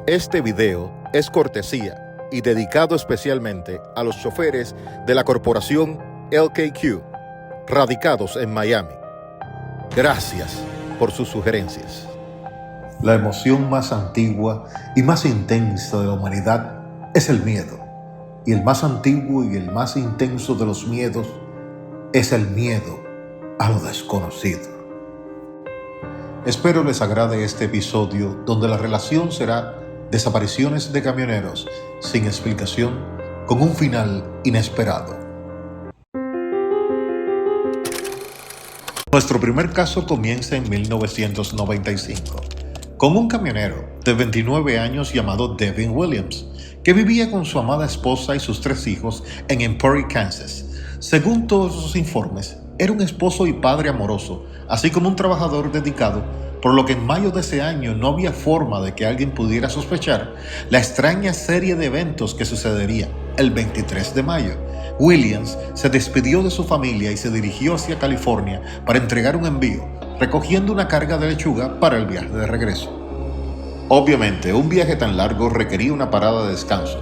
Este video es cortesía y dedicado especialmente a los choferes de la corporación LKQ, radicados en Miami. Gracias por sus sugerencias. La emoción más antigua y más intensa de la humanidad es el miedo. Y el más antiguo y el más intenso de los miedos es el miedo a lo desconocido. Espero les agrade este episodio donde la relación será desapariciones de camioneros sin explicación con un final inesperado. Nuestro primer caso comienza en 1995 con un camionero de 29 años llamado Devin Williams, que vivía con su amada esposa y sus 3 hijos en Emporia, Kansas. Según todos los informes, era un esposo y padre amoroso, así como un trabajador dedicado, por lo que en mayo de ese año no había forma de que alguien pudiera sospechar la extraña serie de eventos que sucedería el 23 de mayo. Williams se despidió de su familia y se dirigió hacia California para entregar un envío, recogiendo una carga de lechuga para el viaje de regreso. Obviamente, un viaje tan largo requería una parada de descanso.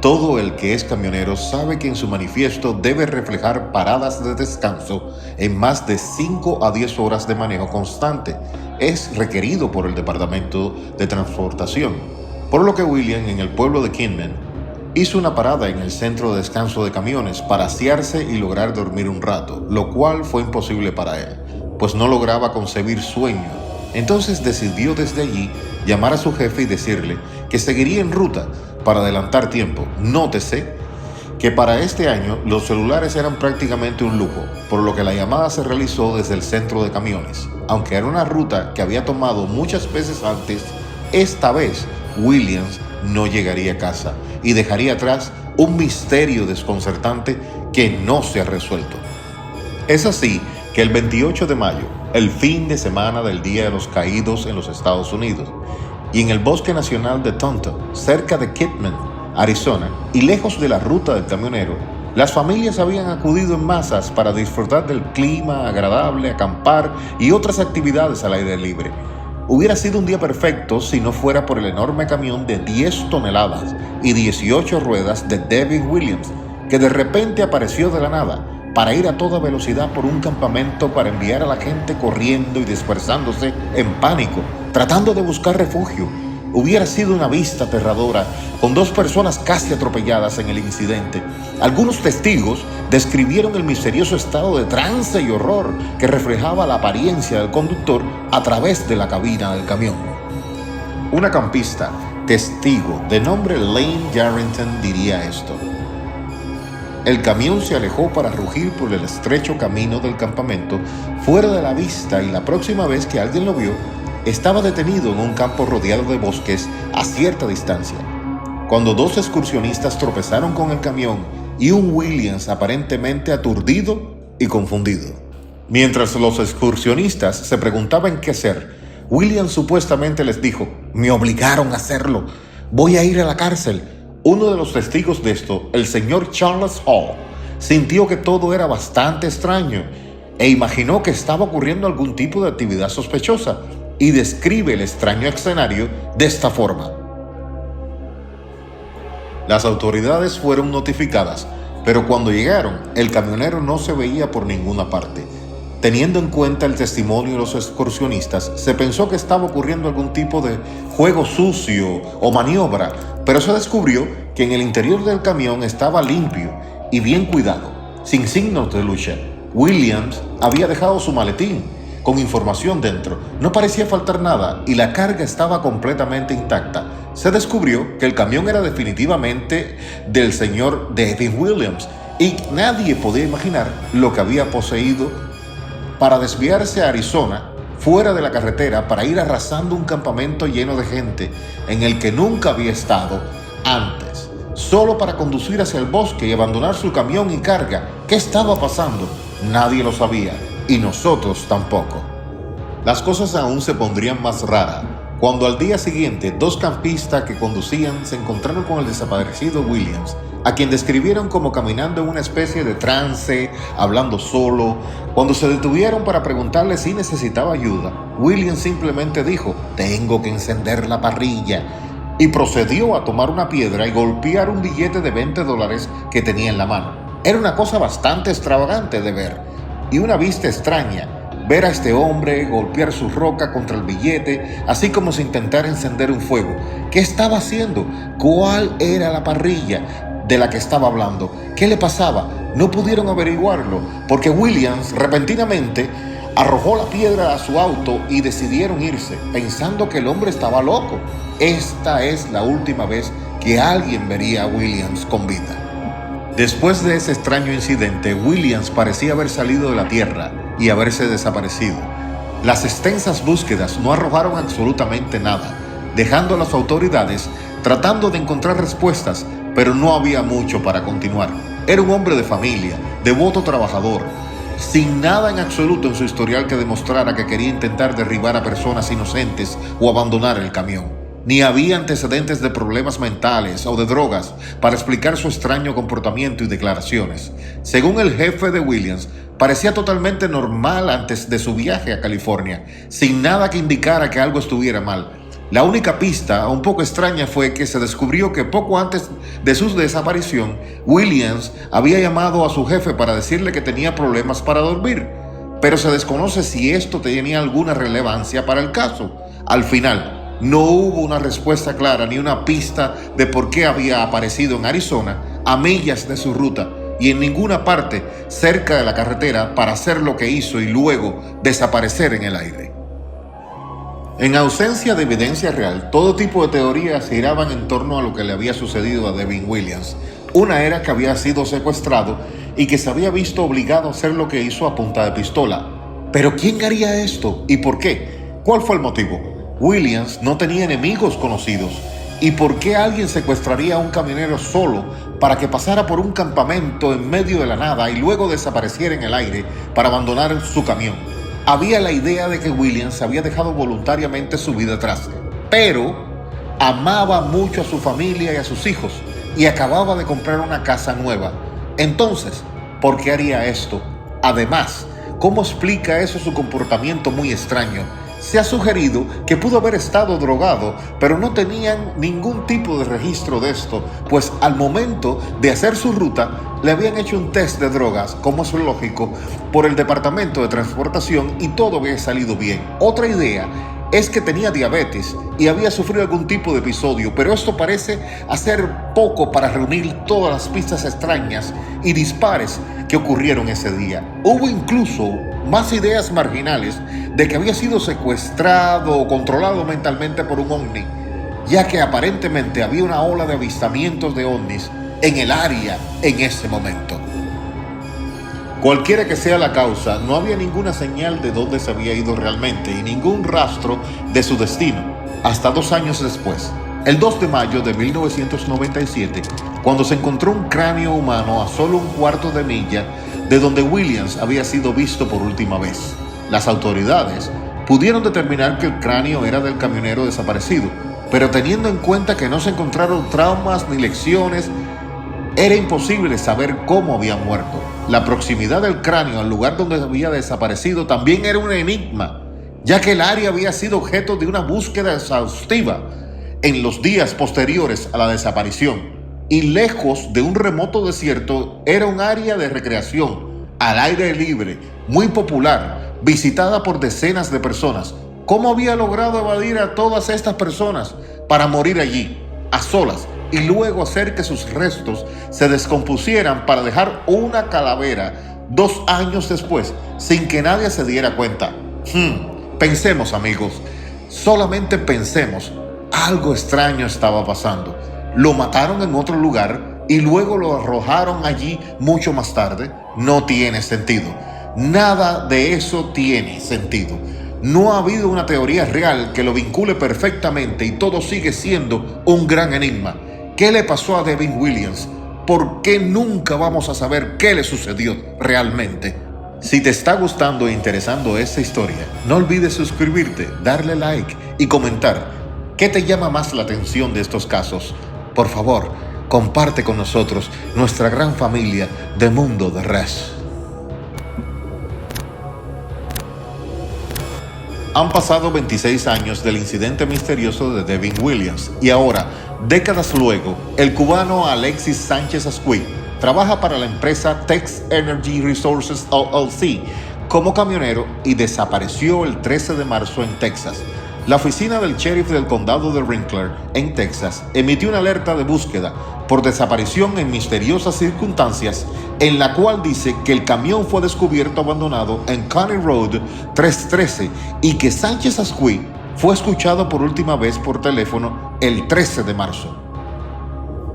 Todo el que es camionero sabe que en su manifiesto debe reflejar paradas de descanso en más de 5 a 10 horas de manejo constante. Es requerido por el Departamento de Transportación, por lo que William, en el pueblo de Kingman, hizo una parada en el centro de descanso de camiones para asearse y lograr dormir un rato, lo cual fue imposible para él, pues no lograba concebir sueño. Entonces decidió desde allí llamar a su jefe y decirle que seguiría en ruta para adelantar tiempo. Nótese que para este año los celulares eran prácticamente un lujo, por lo que la llamada se realizó desde el centro de camiones. Aunque era una ruta que había tomado muchas veces antes, esta vez Williams no llegaría a casa y dejaría atrás un misterio desconcertante que no se ha resuelto. Es así que el 28 de mayo, el fin de semana del Día de los Caídos en los Estados Unidos, y en el Bosque Nacional de Tonto, cerca de Kingman, Arizona, y lejos de la ruta del camionero, las familias habían acudido en masas para disfrutar del clima agradable, acampar y otras actividades al aire libre. Hubiera sido un día perfecto si no fuera por el enorme camión de 10 toneladas y 18 ruedas de Devin Williams, que de repente apareció de la nada para ir a toda velocidad por un campamento para enviar a la gente corriendo y dispersándose en pánico, tratando de buscar refugio. Hubiera sido una vista aterradora, con 2 personas casi atropelladas en el incidente. Algunos testigos describieron el misterioso estado de trance y horror que reflejaba la apariencia del conductor a través de la cabina del camión. Una campista, testigo de nombre Lane Yarrington, diría esto: el camión se alejó para rugir por el estrecho camino del campamento, fuera de la vista, y la próxima vez que alguien lo vio, estaba detenido en un campo rodeado de bosques a cierta distancia. Cuando 2 excursionistas tropezaron con el camión y un Williams aparentemente aturdido y confundido. Mientras los excursionistas se preguntaban qué hacer, Williams supuestamente les dijo: «Me obligaron a hacerlo, voy a ir a la cárcel». Uno de los testigos de esto, el señor Charles Hall, sintió que todo era bastante extraño e imaginó que estaba ocurriendo algún tipo de actividad sospechosa, y describe el extraño escenario de esta forma: las autoridades fueron notificadas, pero cuando llegaron, el camionero no se veía por ninguna parte. Teniendo en cuenta el testimonio de los excursionistas, se pensó que estaba ocurriendo algún tipo de juego sucio o maniobra, pero se descubrió que en el interior del camión estaba limpio y bien cuidado, sin signos de lucha. Williams había dejado su maletín con información dentro, no parecía faltar nada y la carga estaba completamente intacta. Se descubrió que el camión era definitivamente del señor Devin Williams y nadie podía imaginar lo que había poseído para desviarse a Arizona, fuera de la carretera, para ir arrasando un campamento lleno de gente en el que nunca había estado antes, solo para conducir hacia el bosque y abandonar su camión y carga. ¿Qué estaba pasando? Nadie lo sabía, y nosotros tampoco. Las cosas aún se pondrían más raras cuando al día siguiente 2 campistas que conducían se encontraron con el desaparecido Williams, a quien describieron como caminando en una especie de trance, hablando solo. Cuando se detuvieron para preguntarle si necesitaba ayuda, Williams simplemente dijo: «Tengo que encender la parrilla». y procedió a tomar una piedra y golpear un billete de $20 que tenía en la mano. Era una cosa bastante extravagante de ver y una vista extraña ver a este hombre golpear su roca contra el billete, así como si intentara encender un fuego. ¿Qué estaba haciendo? ¿Cuál era la parrilla de la que estaba hablando? ¿Qué le pasaba? No pudieron averiguarlo, porque Williams repentinamente arrojó la piedra a su auto y decidieron irse, pensando que el hombre estaba loco. Esta es la última vez que alguien vería a Williams con vida. Después de ese extraño incidente, Williams parecía haber salido de la tierra y haberse desaparecido. Las extensas búsquedas no arrojaron absolutamente nada, dejando a las autoridades tratando de encontrar respuestas, pero no había mucho para continuar. Era un hombre de familia, devoto trabajador, sin nada en absoluto en su historial que demostrara que quería intentar derribar a personas inocentes o abandonar el camión. Ni había antecedentes de problemas mentales o de drogas para explicar su extraño comportamiento y declaraciones. Según el jefe de Williams, parecía totalmente normal antes de su viaje a California, sin nada que indicara que algo estuviera mal. La única pista, un poco extraña, fue que se descubrió que poco antes de su desaparición, Williams había llamado a su jefe para decirle que tenía problemas para dormir, pero se desconoce si esto tenía alguna relevancia para el caso. Al final, no hubo una respuesta clara ni una pista de por qué había aparecido en Arizona, a millas de su ruta y en ninguna parte cerca de la carretera, para hacer lo que hizo y luego desaparecer en el aire. En ausencia de evidencia real, todo tipo de teorías giraban en torno a lo que le había sucedido a Devin Williams. Una era que había sido secuestrado y que se había visto obligado a hacer lo que hizo a punta de pistola. ¿Pero quién haría esto y por qué? ¿Cuál fue el motivo? Williams no tenía enemigos conocidos. ¿Y por qué alguien secuestraría a un camionero solo para que pasara por un campamento en medio de la nada y luego desapareciera en el aire para abandonar su camión? Había la idea de que Williams había dejado voluntariamente su vida atrás, pero amaba mucho a su familia y a sus hijos y acababa de comprar una casa nueva. Entonces, ¿por qué haría esto? Además, ¿cómo explica eso su comportamiento muy extraño? Se ha sugerido que pudo haber estado drogado, pero no tenían ningún tipo de registro de esto, pues al momento de hacer su ruta le habían hecho un test de drogas, como es lógico, por el departamento de transportación y todo había salido bien. Otra idea es que tenía diabetes y había sufrido algún tipo de episodio, pero esto parece hacer poco para reunir todas las pistas extrañas y dispares que ocurrieron ese día. Hubo incluso más ideas marginales de que había sido secuestrado o controlado mentalmente por un ovni, ya que aparentemente había una ola de avistamientos de ovnis en el área en ese momento. Cualquiera que sea la causa, no había ninguna señal de dónde se había ido realmente y ningún rastro de su destino, hasta 2 años después, el 2 de mayo de 1997, cuando se encontró un cráneo humano a solo un cuarto de milla de donde Williams había sido visto por última vez. Las autoridades pudieron determinar que el cráneo era del camionero desaparecido, pero teniendo en cuenta que no se encontraron traumas ni lesiones, era imposible saber cómo había muerto. La proximidad del cráneo al lugar donde había desaparecido también era un enigma, ya que el área había sido objeto de una búsqueda exhaustiva en los días posteriores a la desaparición, y lejos de un remoto desierto era un área de recreación al aire libre, muy popular, visitada por decenas de personas. ¿Cómo había logrado evadir a todas estas personas para morir allí, a solas, y luego hacer que sus restos se descompusieran para dejar una calavera 2 años después, sin que nadie se diera cuenta? Pensemos, amigos, solamente pensemos. Algo extraño estaba pasando. Lo mataron en otro lugar y luego lo arrojaron allí mucho más tarde. No tiene sentido. Nada de eso tiene sentido. No ha habido una teoría real que lo vincule perfectamente y todo sigue siendo un gran enigma. ¿Qué le pasó a Devin Williams? ¿Por qué nunca vamos a saber qué le sucedió realmente? Si te está gustando e interesando esta historia, no olvides suscribirte, darle like y comentar qué te llama más la atención de estos casos. Por favor, comparte con nosotros nuestra gran familia de Mundo de Res. Han pasado 26 años del incidente misterioso de Devin Williams y ahora, décadas luego, el cubano Alexis Sánchez Ascuy trabaja para la empresa Tex Energy Resources LLC como camionero y desapareció el 13 de marzo en Texas. La oficina del sheriff del condado de Winkler, en Texas, emitió una alerta de búsqueda por desaparición en misteriosas circunstancias, en la cual dice que el camión fue descubierto abandonado en County Road 313 y que Sánchez Ascuy fue escuchado por última vez por teléfono el 13 de marzo.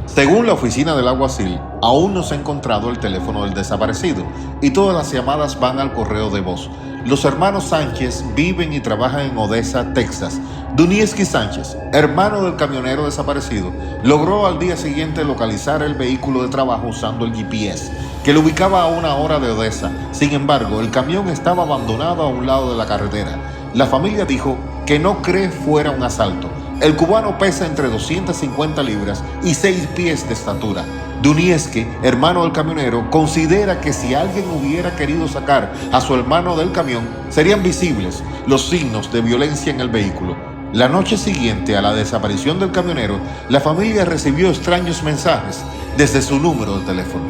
Según la oficina del alguacil, aún no se ha encontrado el teléfono del desaparecido y todas las llamadas van al correo de voz. Los hermanos Sánchez viven y trabajan en Odessa, Texas. Dunieski Sánchez, hermano del camionero desaparecido, logró al día siguiente localizar el vehículo de trabajo usando el GPS, que lo ubicaba a 1 hora de Odessa. Sin embargo, el camión estaba abandonado a un lado de la carretera. La familia dijo que no cree fuera un asalto. El cubano pesa entre 250 libras y 6 pies de estatura. Dunieski, hermano del camionero, considera que si alguien hubiera querido sacar a su hermano del camión, serían visibles los signos de violencia en el vehículo. La noche siguiente a la desaparición del camionero, la familia recibió extraños mensajes desde su número de teléfono.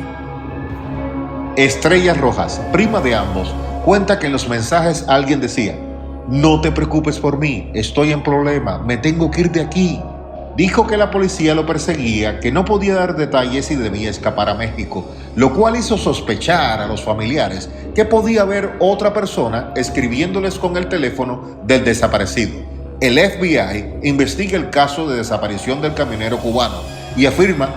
Estrella Rojas, prima de ambos, cuenta que en los mensajes alguien decía: "No te preocupes por mí, estoy en problema, me tengo que ir de aquí". Dijo que la policía lo perseguía, que no podía dar detalles y debía escapar a México, lo cual hizo sospechar a los familiares que podía haber otra persona escribiéndoles con el teléfono del desaparecido. El FBI investiga el caso de desaparición del camionero cubano y afirma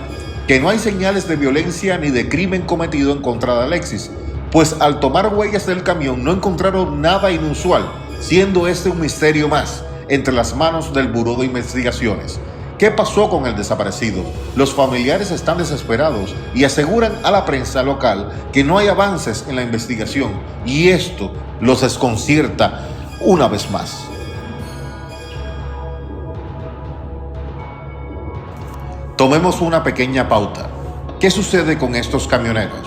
que no hay señales de violencia ni de crimen cometido en contra de Alexis, pues al tomar huellas del camión no encontraron nada inusual, siendo este un misterio más entre las manos del Buró de Investigaciones. ¿Qué pasó con el desaparecido? Los familiares están desesperados y aseguran a la prensa local que no hay avances en la investigación, y esto los desconcierta una vez más. Tomemos una pequeña pauta. ¿Qué sucede con estos camioneros?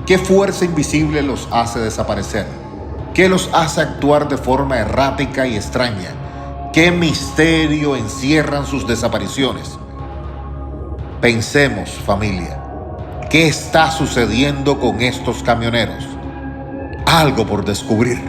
¿Qué fuerza invisible los hace desaparecer? ¿Qué los hace actuar de forma errática y extraña? ¿Qué misterio encierran sus desapariciones? Pensemos, familia, ¿qué está sucediendo con estos camioneros? Algo por descubrir.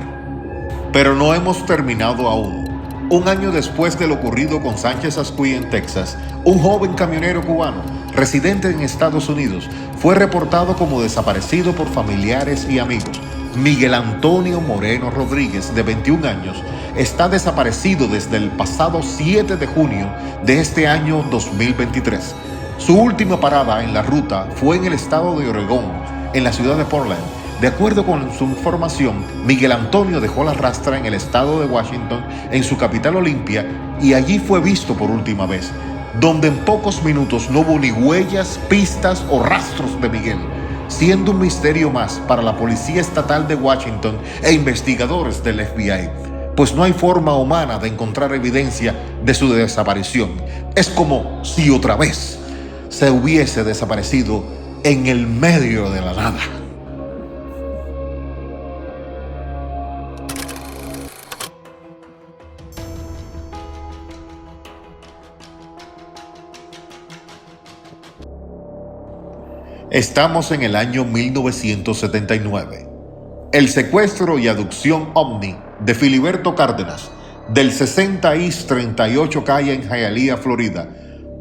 Pero no hemos terminado aún. Un año después de lo ocurrido con Sánchez Ascuy en Texas, un joven camionero cubano, residente en Estados Unidos, fue reportado como desaparecido por familiares y amigos. Miguel Antonio Moreno Rodríguez, de 21 años, está desaparecido desde el pasado 7 de junio de este año 2023. Su última parada en la ruta fue en el estado de Oregón, en la ciudad de Portland. De acuerdo con su información, Miguel Antonio dejó la rastra en el estado de Washington, en su capital Olympia, y allí fue visto por última vez, donde en pocos minutos no hubo ni huellas, pistas o rastros de Miguel, siendo un misterio más para la Policía Estatal de Washington e investigadores del FBI, pues no hay forma humana de encontrar evidencia de su desaparición. Es como si otra vez se hubiese desaparecido en el medio de la nada. Estamos en el año 1979. El secuestro y abducción ovni de Filiberto Cárdenas, del 60 East 38 calle en Hialeah, Florida,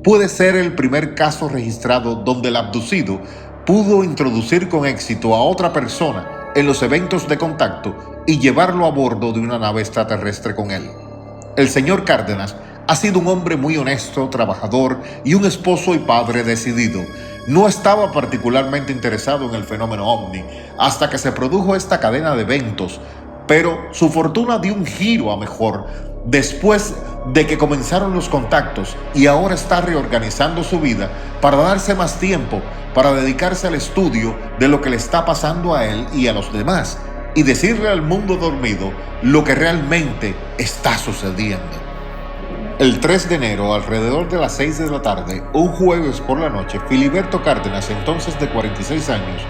puede ser el primer caso registrado donde el abducido pudo introducir con éxito a otra persona en los eventos de contacto y llevarlo a bordo de una nave extraterrestre con él. El señor Cárdenas ha sido un hombre muy honesto, trabajador y un esposo y padre decidido. No estaba particularmente interesado en el fenómeno ovni hasta que se produjo esta cadena de eventos, pero su fortuna dio un giro a mejor después de que comenzaron los contactos, y ahora está reorganizando su vida para darse más tiempo para dedicarse al estudio de lo que le está pasando a él y a los demás, y decirle al mundo dormido lo que realmente está sucediendo. El 3 de enero, alrededor de las 6 de la tarde, un jueves por la noche, Filiberto Cárdenas, entonces de 46 años,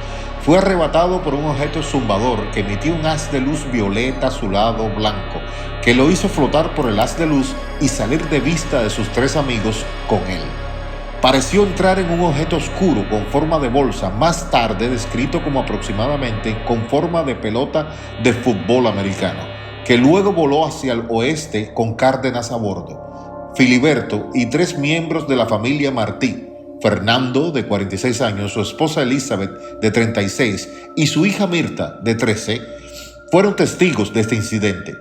fue arrebatado por un objeto zumbador que emitía un haz de luz violeta azulado blanco, que lo hizo flotar por el haz de luz y salir de vista de sus tres amigos con él. Pareció entrar en un objeto oscuro con forma de bolsa, más tarde descrito como aproximadamente con forma de pelota de fútbol americano, que luego voló hacia el oeste con Cárdenas a bordo. Filiberto y tres miembros de la familia Martí, Fernando, de 46 años, su esposa Elizabeth, de 36, y su hija Mirta, de 13, fueron testigos de este incidente.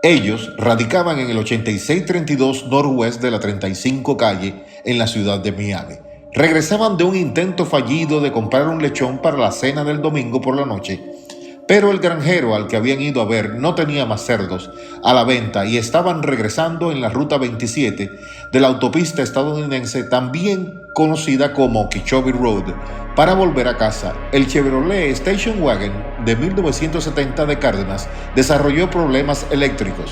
Ellos radicaban en el 8632 Northwest de la 35 calle en la ciudad de Miami. Regresaban de un intento fallido de comprar un lechón para la cena del domingo por la noche, pero el granjero al que habían ido a ver no tenía más cerdos a la venta y estaban regresando en la ruta 27 de la autopista estadounidense, también conocida como Okeechobee Road, para volver a casa. El Chevrolet Station Wagon de 1970 de Cárdenas desarrolló problemas eléctricos.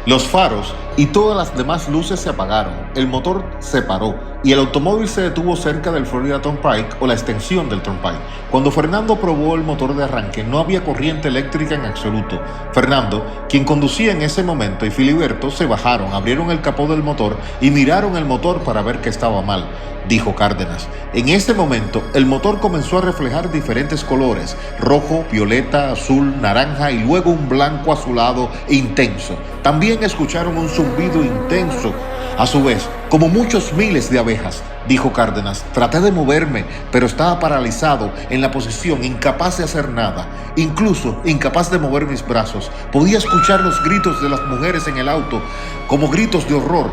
Los faros y todas las demás luces se apagaron, el motor se paró y el automóvil se detuvo cerca del Florida Turnpike o la extensión del Turnpike. Cuando Fernando probó el motor de arranque, no había corriente eléctrica en absoluto. Fernando, quien conducía en ese momento, y Filiberto se bajaron, abrieron el capó del motor y miraron el motor para ver que estaba mal, dijo Cárdenas. En ese momento, el motor comenzó a reflejar diferentes colores: rojo, violeta, azul, naranja y luego un blanco azulado intenso. También escucharon un zumbido intenso. A su vez, como muchos miles de abejas, dijo Cárdenas. Traté de moverme, pero estaba paralizado en la posición, incapaz de hacer nada, incluso incapaz de mover mis brazos. Podía escuchar los gritos de las mujeres en el auto, como gritos de horror,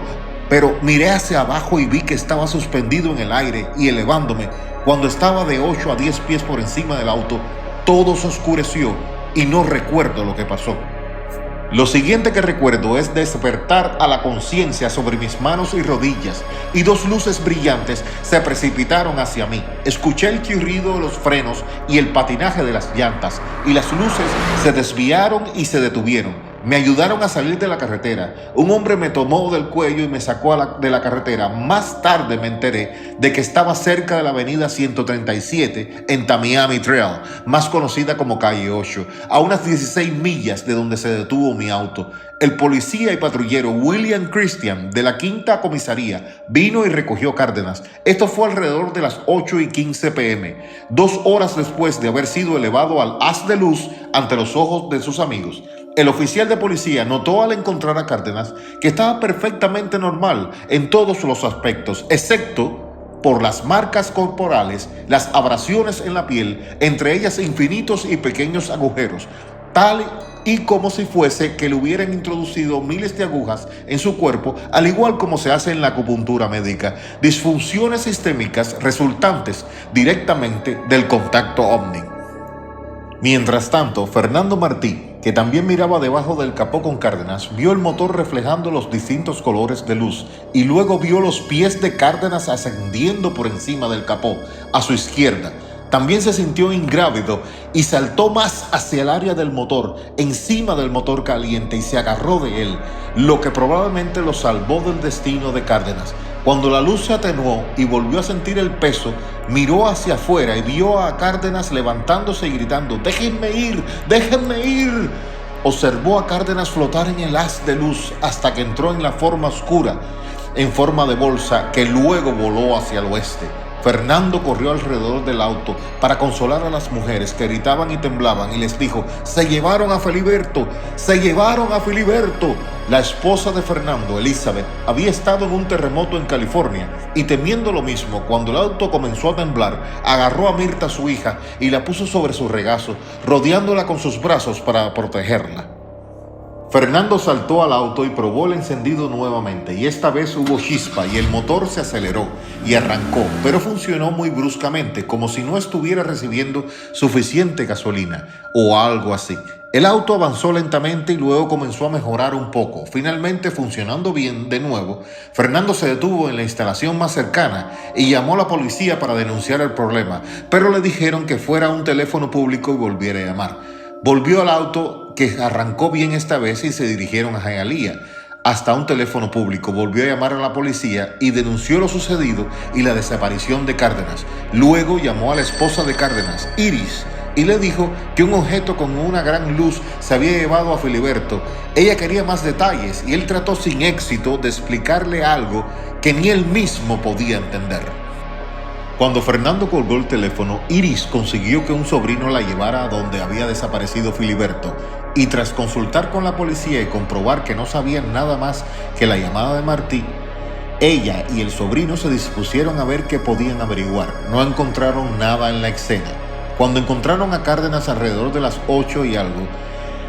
pero miré hacia abajo y vi que estaba suspendido en el aire y elevándome. Cuando estaba de 8 a 10 pies por encima del auto, todo se oscureció y no recuerdo lo que pasó. Lo siguiente que recuerdo es despertar a la conciencia sobre mis manos y rodillas, y dos luces brillantes se precipitaron hacia mí. Escuché el chirrido de los frenos y el patinaje de las llantas, y las luces se desviaron y se detuvieron. Me ayudaron a salir de la carretera. Un hombre me tomó del cuello y me sacó de la carretera. Más tarde me enteré de que estaba cerca de la avenida 137 en Tamiami Trail, más conocida como Calle 8, a unas 16 millas de donde se detuvo mi auto. El policía y patrullero William Christian de la 5ª comisaría vino y recogió Cárdenas. Esto fue alrededor de las 8:15 p.m., 2 horas después de haber sido elevado al haz de luz ante los ojos de sus amigos. El oficial de policía notó al encontrar a Cárdenas que estaba perfectamente normal en todos los aspectos, excepto por las marcas corporales, las abrasiones en la piel, entre ellas infinitos y pequeños agujeros, tal y como si fuese que le hubieran introducido miles de agujas en su cuerpo, al igual como se hace en la acupuntura médica, disfunciones sistémicas resultantes directamente del contacto ovni. Mientras tanto, Fernando Martí, que también miraba debajo del capó con Cárdenas, vio el motor reflejando los distintos colores de luz y luego vio los pies de Cárdenas ascendiendo por encima del capó, a su izquierda. También se sintió ingrávido y saltó más hacia el área del motor, encima del motor caliente, y se agarró de él, lo que probablemente lo salvó del destino de Cárdenas. Cuando la luz se atenuó y volvió a sentir el peso, miró hacia afuera y vio a Cárdenas levantándose y gritando: ¡Déjenme ir! ¡Déjenme ir! Observó a Cárdenas flotar en el haz de luz hasta que entró en la forma oscura, en forma de bolsa, que luego voló hacia el oeste. Fernando corrió alrededor del auto para consolar a las mujeres que gritaban y temblaban y les dijo: ¡Se llevaron a Filiberto! ¡Se llevaron a Filiberto! La esposa de Fernando, Elizabeth, había estado en un terremoto en California y, temiendo lo mismo, cuando el auto comenzó a temblar, agarró a Mirta, su hija, y la puso sobre su regazo, rodeándola con sus brazos para protegerla. Fernando saltó al auto y probó el encendido nuevamente, y esta vez hubo chispa y el motor se aceleró y arrancó, pero funcionó muy bruscamente, como si no estuviera recibiendo suficiente gasolina o algo así. El auto avanzó lentamente y luego comenzó a mejorar un poco. Finalmente, funcionando bien de nuevo, Fernando se detuvo en la instalación más cercana y llamó a la policía para denunciar el problema, pero le dijeron que fuera a un teléfono público y volviera a llamar. Volvió al auto, que arrancó bien esta vez, y se dirigieron a Hialeah, hasta un teléfono público. Volvió a llamar a la policía y denunció lo sucedido y la desaparición de Cárdenas. Luego llamó a la esposa de Cárdenas, Iris, y le dijo que un objeto con una gran luz se había llevado a Filiberto. Ella quería más detalles y él trató sin éxito de explicarle algo que ni él mismo podía entender. Cuando Fernando colgó el teléfono, Iris consiguió que un sobrino la llevara a donde había desaparecido Filiberto, y tras consultar con la policía y comprobar que no sabían nada más que la llamada de Martí, ella y el sobrino se dispusieron a ver qué podían averiguar. No encontraron nada en la escena. Cuando encontraron a Cárdenas alrededor de las 8 y algo,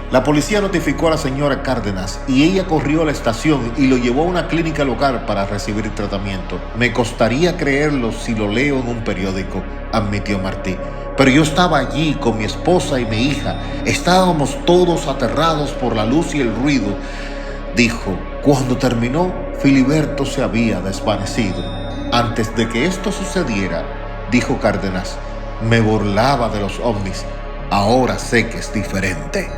la policía notificó a la señora Cárdenas y ella corrió a la estación y lo llevó a una clínica local para recibir tratamiento. Me costaría creerlo si lo leo en un periódico, admitió Martí. Pero yo estaba allí con mi esposa y mi hija. Estábamos todos aterrados por la luz y el ruido, dijo. Cuando terminó, Filiberto se había desvanecido. Antes de que esto sucediera, dijo Cárdenas, me burlaba de los ovnis. Ahora sé que es diferente.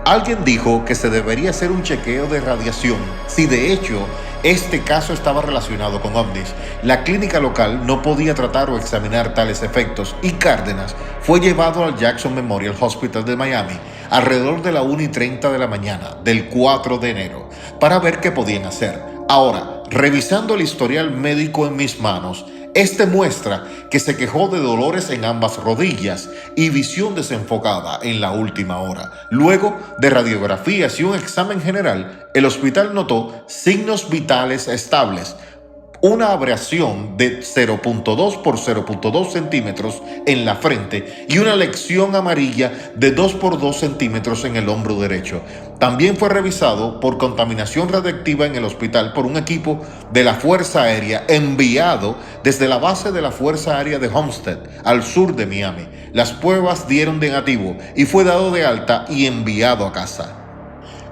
Alguien dijo que se debería hacer un chequeo de radiación si de hecho este caso estaba relacionado con ovnis. La clínica local no podía tratar o examinar tales efectos y Cárdenas fue llevado al Jackson Memorial Hospital de Miami alrededor de la 1:30 de la mañana del 4 de enero para ver qué podían hacer. Ahora, revisando el historial médico en mis manos, este muestra que se quejó de dolores en ambas rodillas y visión desenfocada en la última hora. Luego de radiografías y un examen general, el hospital notó signos vitales estables, una abrasión de 0.2 por 0.2 centímetros en la frente y una lección amarilla de 2 por 2 centímetros en el hombro derecho. También fue revisado por contaminación radiactiva en el hospital por un equipo de la Fuerza Aérea enviado desde la base de la Fuerza Aérea de Homestead, al sur de Miami. Las pruebas dieron negativo y fue dado de alta y enviado a casa.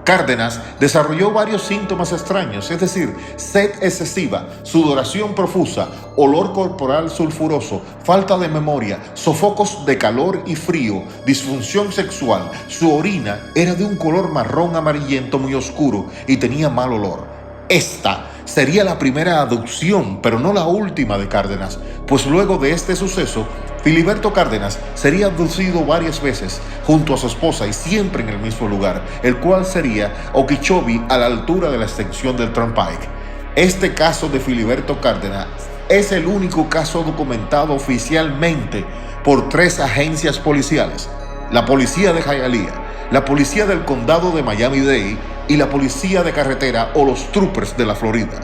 Cárdenas desarrolló varios síntomas extraños, es decir, sed excesiva, sudoración profusa, olor corporal sulfuroso, falta de memoria, sofocos de calor y frío, disfunción sexual. Su orina era de un color marrón amarillento muy oscuro y tenía mal olor. Esta sería la primera abducción, pero no la última de Cárdenas, pues luego de este suceso, Filiberto Cárdenas sería abducido varias veces junto a su esposa y siempre en el mismo lugar, el cual sería Okeechobee, a la altura de la extensión del Turnpike. Este caso de Filiberto Cárdenas es el único caso documentado oficialmente por 3 agencias policiales: la policía de Hialeah, la policía del condado de Miami-Dade y la policía de carretera o los troopers de la Florida.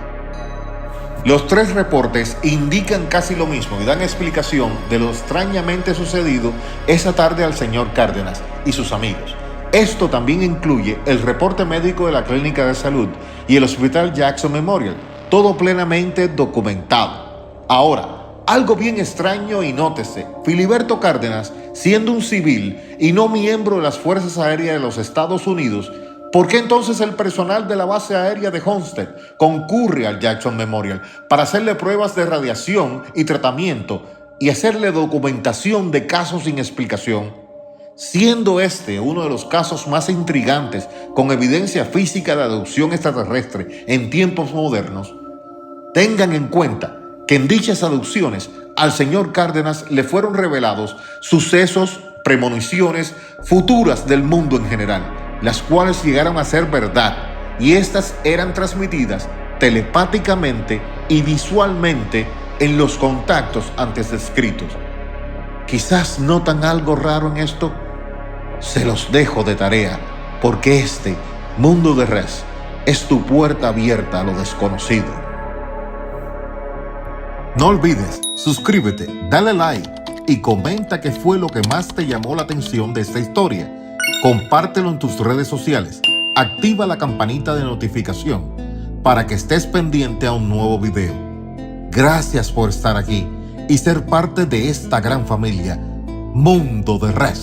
Los 3 reportes indican casi lo mismo y dan explicación de lo extrañamente sucedido esa tarde al señor Cárdenas y sus amigos. Esto también incluye el reporte médico de la clínica de salud y el hospital Jackson Memorial, todo plenamente documentado. Ahora, algo bien extraño y nótese, Filiberto Cárdenas, siendo un civil y no miembro de las Fuerzas Aéreas de los Estados Unidos, ¿por qué entonces el personal de la base aérea de Homestead concurre al Jackson Memorial para hacerle pruebas de radiación y tratamiento y hacerle documentación de casos sin explicación? Siendo este uno de los casos más intrigantes con evidencia física de abducción extraterrestre en tiempos modernos, tengan en cuenta que en dichas abducciones al señor Cárdenas le fueron revelados sucesos, premoniciones futuras del mundo en general, las cuales llegaron a ser verdad, y estas eran transmitidas telepáticamente y visualmente en los contactos antes descritos. ¿Quizás notan algo raro en esto? Se los dejo de tarea, porque este Mundo de Res es tu puerta abierta a lo desconocido. No olvides, suscríbete, dale like y comenta qué fue lo que más te llamó la atención de esta historia. Compártelo en tus redes sociales, activa la campanita de notificación para que estés pendiente a un nuevo video. Gracias por estar aquí y ser parte de esta gran familia, Mundo de Res.